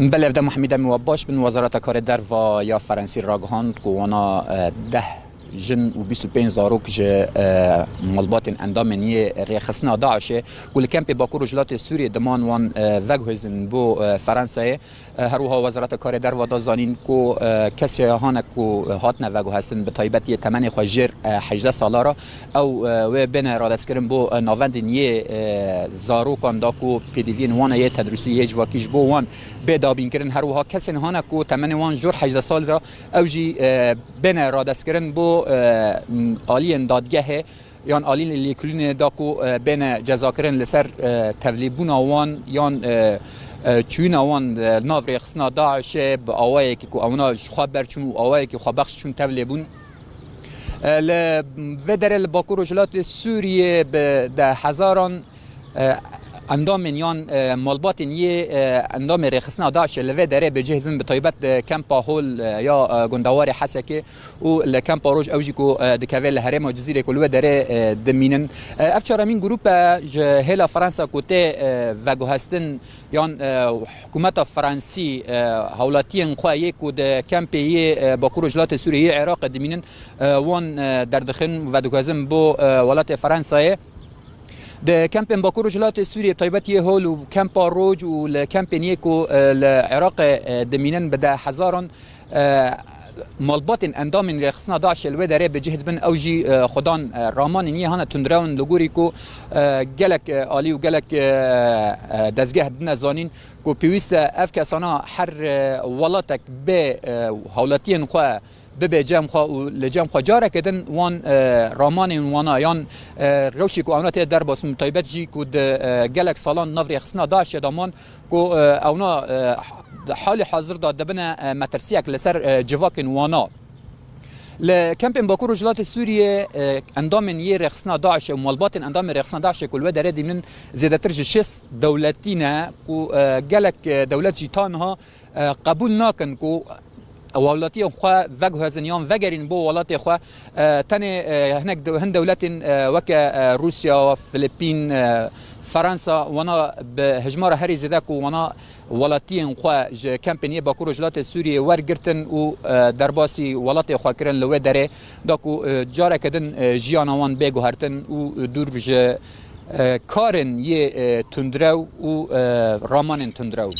بله افدام محمد موباش من وزارت کار در و یا فرانسی راگهاند که وانا 10 جن و 25 زاروک ج ملبات اندامنی رخصنا داعشه کل کمپ باکور جلات سوریه دمان وان وگهزن بو فرانسه هروها وزارت کار در و دازانین کو کسی هانه کو هات نوگو هستن به تایبتی تمن خجر 18 ساله را او و بین رادس کردن بو ناوندنی زاروکان دا کو پی دی وین وان یه تدریسی یه جواکیش بو وان به دابین کردن هروها کسی هانه کو تمن وان جور 18 سال را او جی بین رادس کردن بو آلین دادگاه یان آلین لیکلین داکو بین جزاکرین لسر تولیبون آوان یان چون آوان ناوری خصنا داعش با آوایی که اونا خواب برچون و آوایی که خواب بخش چون تولیبون و در الباکور جلات سوریه به هزاران اندام یان مالبات نیه اندام رخصنا داعش لوی داره به جهت من به طیبت کمپا هول یا گندوار حسکه و لکمپ روج اوجی کو دکویل هرم و جزیره کلوه داره دمینن افشار امین گروپ هلا فرانسا کوته وگو هستن یان حکومت فرانسی هولاتین خو یک و د کمپی باکور جلات سوریه عراق دمینن وان در دخن و دکازم بو ولات فرانسا د کمپین باکور جلات سوریه طیبتی هول و کمپا روج و لکمپینیکو العراق دمینن بده هزاران مالبات اندام رخصنا داعش الوی داره به جهت بن اوجی خدان رامان نیه هانا تندرون لگوری کو گلک آلی و گلک دزگه دن زانین کو پیوست اف کسانا هر ولاتک به حولاتین خو به جام خو لجام خو جاره کدن وان رامان وانا یان روشی کو اونات در باسم طیبت جی کو گلک سالان نوری خصنا داعش دامان کو اونا حال حاضر داد دبنا مترسیک لسر جواکن وانا لكامبين باكور جلات سوريا اندام يه رخصنا داعش ومالبات اندام رخصنا داعش كل ودره دي من زياده ترج شس دولتينا كو جالك دولت جيتانها قبول ناكن كو ولاتي خو وجه هزنيان وگرين بو ولاتي خو تاني هناك هند دولت وك روسيا وفلبين فرنسا وانا بهجمار هری زدک و وانا ولاتین خو کمپانی باکور جلات سوریه ورگرتن و درباسی ولات خو کرن لو دره داکو جاره کدن جیانوان بگو هرتن و دور بج کارن یه تندرو و رامان تندرو